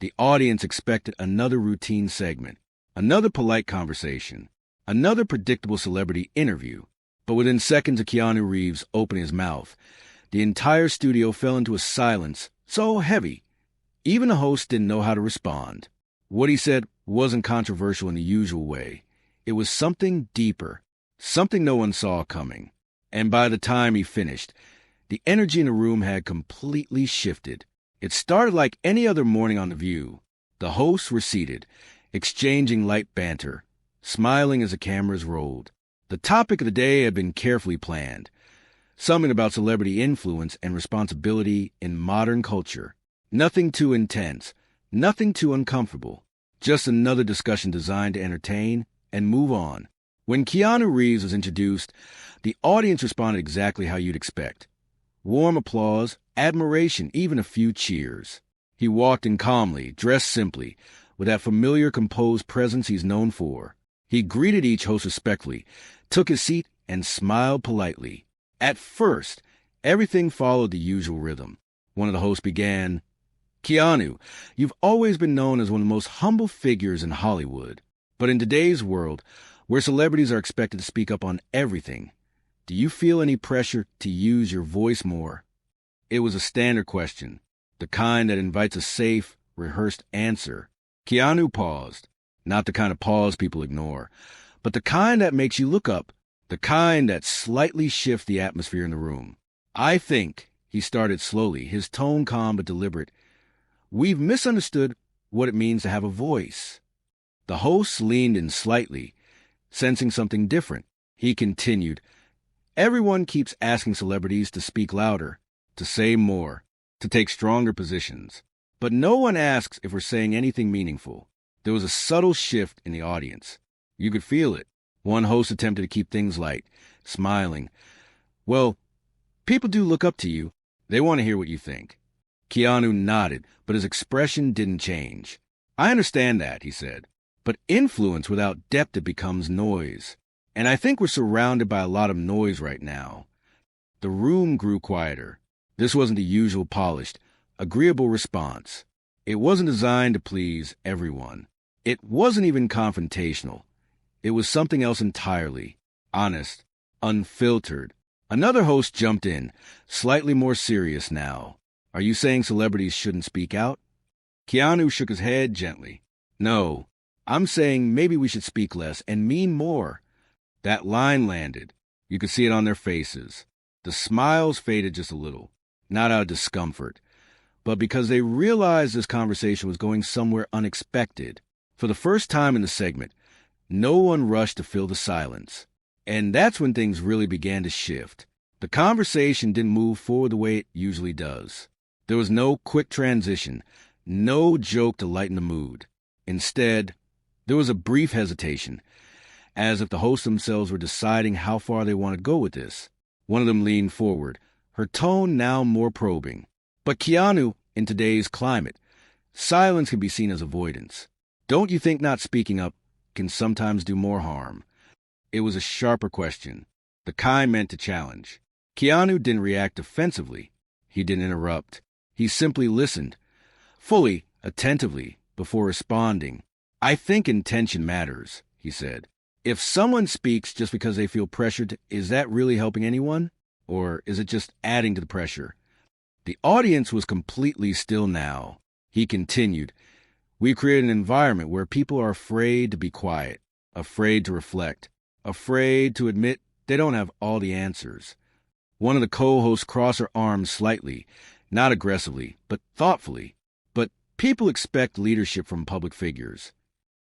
The audience expected another routine segment, another polite conversation, another predictable celebrity interview. But within seconds of Keanu Reeves opening his mouth, the entire studio fell into a silence so heavy, even the host didn't know how to respond. What he said wasn't controversial in the usual way. It was something deeper, something no one saw coming. And by the time he finished, the energy in the room had completely shifted. It started like any other morning on The View. The hosts were seated, exchanging light banter, smiling as the cameras rolled. The topic of the day had been carefully planned, something about celebrity influence and responsibility in modern culture. Nothing too intense, nothing too uncomfortable, just another discussion designed to entertain and move on. When Keanu Reeves was introduced, the audience responded exactly how you'd expect. Warm applause, admiration, even a few cheers. He walked in calmly, dressed simply, with that familiar composed presence he's known for. He greeted each host respectfully, took his seat, and smiled politely. At first, everything followed the usual rhythm. One of the hosts began, "Keanu, you've always been known as one of the most humble figures in Hollywood. But in today's world, where celebrities are expected to speak up on everything, do you feel any pressure to use your voice more?" It was a standard question, the kind that invites a safe, rehearsed answer. Keanu paused, not the kind of pause people ignore, but the kind that makes you look up, the kind that slightly shifts the atmosphere in the room. "I think," he started slowly, his tone calm but deliberate, "we've misunderstood what it means to have a voice." The host leaned in slightly, sensing something different. He continued, "Everyone keeps asking celebrities to speak louder, to say more, to take stronger positions. But no one asks if we're saying anything meaningful." There was a subtle shift in the audience. You could feel it. One host attempted to keep things light, smiling. "Well, people do look up to you. They want to hear what you think." Keanu nodded, but his expression didn't change. "I understand that," he said. "But influence without depth, it becomes noise. And I think we're surrounded by a lot of noise right now." The room grew quieter. This wasn't the usual polished, agreeable response. It wasn't designed to please everyone. It wasn't even confrontational. It was something else entirely. Honest, unfiltered. Another host jumped in, slightly more serious now. "Are you saying celebrities shouldn't speak out?" Keanu shook his head gently. "No, I'm saying maybe we should speak less and mean more." That line landed. You could see it on their faces. The smiles faded just a little, not out of discomfort, but because they realized this conversation was going somewhere unexpected. For the first time in the segment, no one rushed to fill the silence. And that's when things really began to shift. The conversation didn't move forward the way it usually does. There was no quick transition, no joke to lighten the mood. Instead, there was a brief hesitation, as if the hosts themselves were deciding how far they wanted to go with this. One of them leaned forward, her tone now more probing. "But Keanu, in today's climate, silence can be seen as avoidance. Don't you think not speaking up can sometimes do more harm?" It was a sharper question, the kind meant to challenge. Keanu didn't react defensively. He didn't interrupt. He simply listened, fully, attentively, before responding. "I think intention matters," he said. "If someone speaks just because they feel pressured, is that really helping anyone? Or is it just adding to the pressure?" The audience was completely still now. He continued, "We've created an environment where people are afraid to be quiet, afraid to reflect, afraid to admit they don't have all the answers." One of the co-hosts crossed her arms slightly, not aggressively, but thoughtfully. "But people expect leadership from public figures."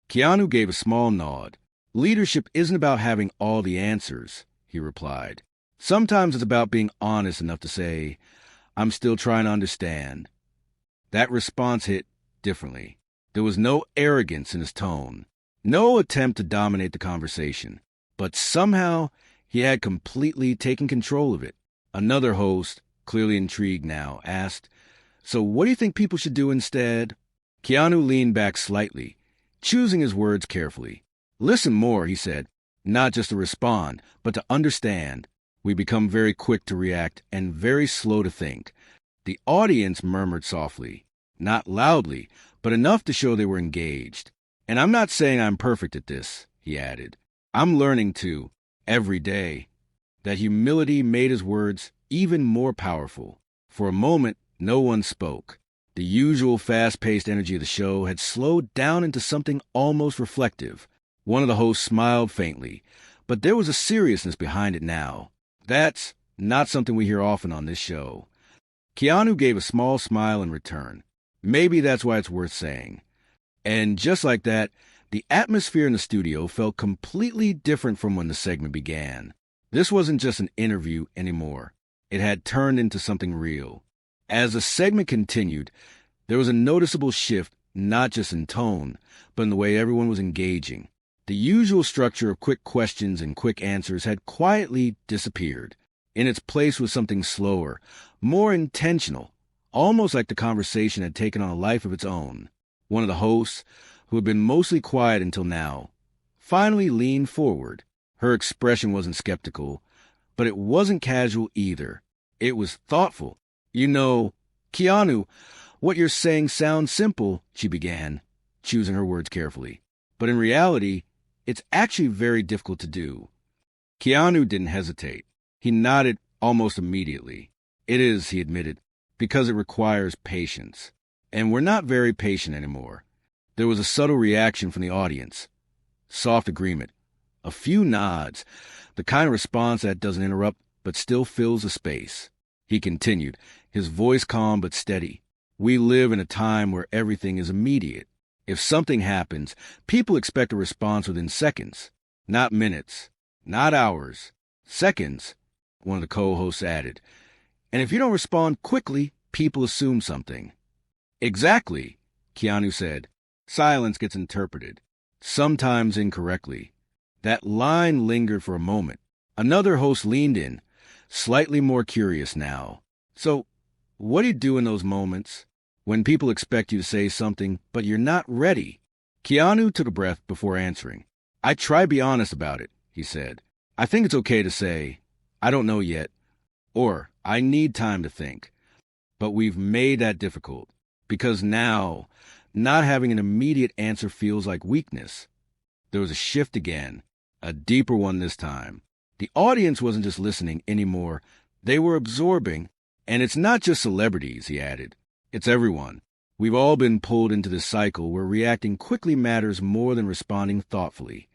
Keanu gave a small nod. "Leadership isn't about having all the answers," he replied. "Sometimes it's about being honest enough to say, 'I'm still trying to understand.'" That response hit differently. There was no arrogance in his tone, no attempt to dominate the conversation, but somehow he had completely taken control of it. Another host, clearly intrigued now, asked, "So what do you think people should do instead?" Keanu leaned back slightly, choosing his words carefully. "Listen more," he said, "not just to respond, but to understand. We become very quick to react and very slow to think." The audience murmured softly, not loudly, but enough to show they were engaged. "And I'm not saying I'm perfect at this," he added. "I'm learning to, every day." That humility made his words even more powerful. For a moment, no one spoke. The usual fast-paced energy of the show had slowed down into something almost reflective. One of the hosts smiled faintly, but there was a seriousness behind it now. That's not something we hear often on this show. Keanu gave a small smile in return. Maybe that's why it's worth saying. And just like that, the atmosphere in the studio felt completely different from when the segment began. This wasn't just an interview anymore. It had turned into something real. As the segment continued, there was a noticeable shift, not just in tone, but in the way everyone was engaging. The usual structure of quick questions and quick answers had quietly disappeared. In its place was something slower, more intentional, almost like the conversation had taken on a life of its own. One of the hosts, who had been mostly quiet until now, finally leaned forward. Her expression wasn't skeptical, but it wasn't casual either. It was thoughtful. "You know, Keanu, what you're saying sounds simple," she began, choosing her words carefully. "But in reality, it's actually very difficult to do." Keanu didn't hesitate. He nodded almost immediately. "It is," he admitted, "because it requires patience. And we're not very patient anymore." There was a subtle reaction from the audience. Soft agreement. A few nods. The kind of response that doesn't interrupt but still fills the space. He continued, his voice calm but steady. "We live in a time where everything is immediate. If something happens, people expect a response within seconds. Not minutes. Not hours. Seconds," one of the co-hosts added. "And if you don't respond quickly, people assume something." "Exactly," Keanu said. Silence gets interpreted, sometimes incorrectly. That line lingered for a moment. Another host leaned in, slightly more curious now. "So, what do you do in those moments? When people expect you to say something, but you're not ready?" Keanu took a breath before answering. "I try to be honest about it," he said. "I think it's okay to say, 'I don't know yet,' or 'I need time to think.' But we've made that difficult, because now, not having an immediate answer feels like weakness." There was a shift again, a deeper one this time. The audience wasn't just listening anymore, they were absorbing. "And it's not just celebrities," he added. "It's everyone. We've all been pulled into this cycle where reacting quickly matters more than responding thoughtfully."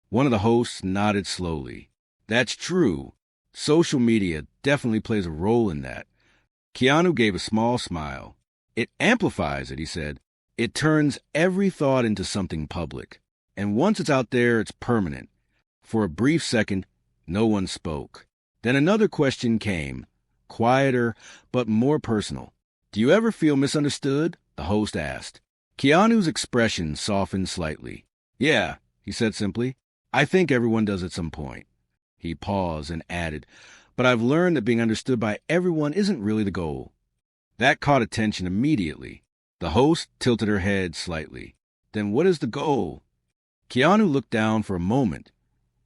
One of the hosts nodded slowly. "That's true. Social media definitely plays a role in that." Keanu gave a small smile. "It amplifies it," he said. "It turns every thought into something public. And once it's out there, it's permanent." For a brief second, no one spoke. Then another question came, quieter but more personal. "Do you ever feel misunderstood?" the host asked. Keanu's expression softened slightly. "Yeah," he said simply. "I think everyone does at some point." He paused and added, "But I've learned that being understood by everyone isn't really the goal." That caught attention immediately. The host tilted her head slightly. "Then what is the goal?" Keanu looked down for a moment,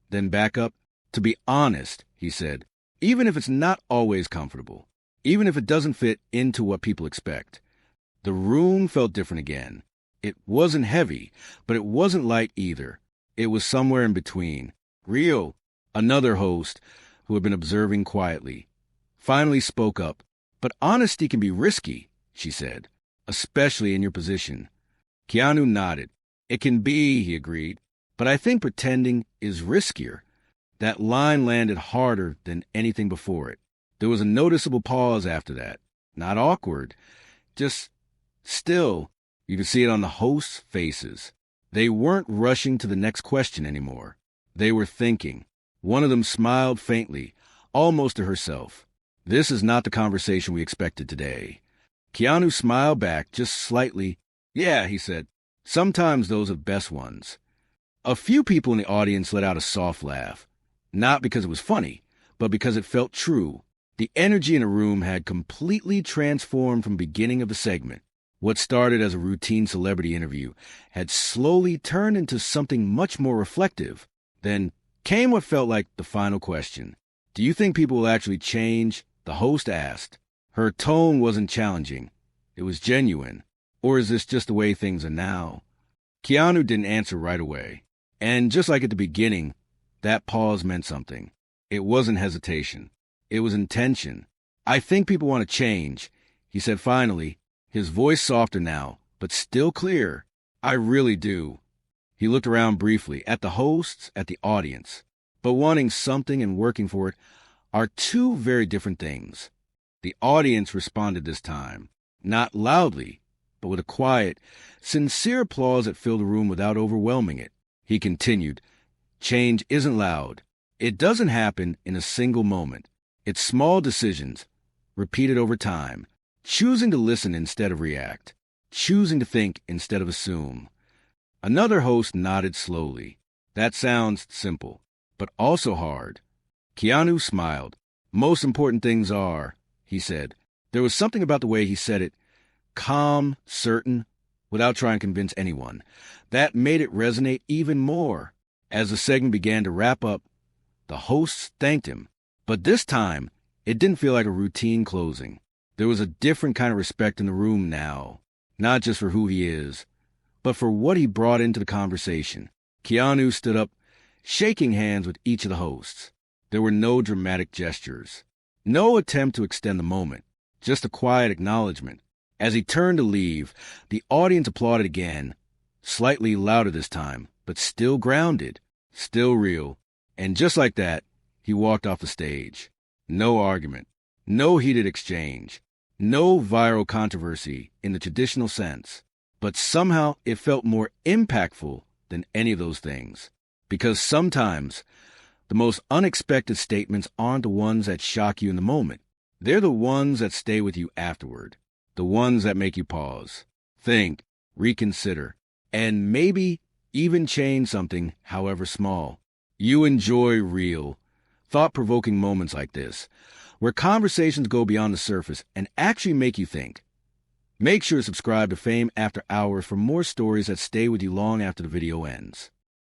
then back up. "To be honest," he said, "even if it's not always comfortable, even if it doesn't fit into what people expect." The room felt different again. It wasn't heavy, but it wasn't light either. It was somewhere in between. "Real," another host, who had been observing quietly, finally spoke up. "But honesty can be risky," she said, "especially in your position." Keanu nodded. "It can be," he agreed, "but I think pretending is riskier." That line landed harder than anything before it. There was a noticeable pause after that. Not awkward, just still. You could see it on the hosts' faces. They weren't rushing to the next question anymore. They were thinking. One of them smiled faintly, almost to herself. "This is not the conversation we expected today." Keanu smiled back, just slightly. "Yeah," he said. "Sometimes those are the best ones." A few people in the audience let out a soft laugh. Not because it was funny, but because it felt true. The energy in the room had completely transformed from the beginning of the segment. What started as a routine celebrity interview had slowly turned into something much more reflective. Then came what felt like the final question. "Do you think people will actually change?" the host asked. Her tone wasn't challenging. It was genuine. Or is this just the way things are now? Keanu didn't answer right away. And just like at the beginning, that pause meant something. It wasn't hesitation. It was intention. I think people want to change, he said finally, his voice softer now, but still clear. I really do. He looked around briefly, at the hosts, at the audience. But wanting something and working for it are two very different things. The audience responded this time, not loudly, but with a quiet, sincere applause that filled the room without overwhelming it. He continued, change isn't loud. It doesn't happen in a single moment. It's small decisions, repeated over time, choosing to listen instead of react, choosing to think instead of assume. Another host nodded slowly. That sounds simple, but also hard. Keanu smiled. Most important things are, he said. There was something about the way he said it, calm, certain, without trying to convince anyone, that made it resonate even more. As the segment began to wrap up, the hosts thanked him. But this time, it didn't feel like a routine closing. There was a different kind of respect in the room now, not just for who he is, but for what he brought into the conversation. Keanu stood up, shaking hands with each of the hosts. There were no dramatic gestures, no attempt to extend the moment, just a quiet acknowledgement. As he turned to leave, the audience applauded again, slightly louder this time, but still grounded, still real. And just like that, he walked off the stage. No argument, no heated exchange, no viral controversy in the traditional sense. But somehow it felt more impactful than any of those things. Because sometimes the most unexpected statements aren't the ones that shock you in the moment. They're the ones that stay with you afterward. The ones that make you pause, think, reconsider, and maybe even change something, however small. You enjoy real, thought-provoking moments like this, where conversations go beyond the surface and actually make you think. Make sure to subscribe to Fame After Hours for more stories that stay with you long after the video ends.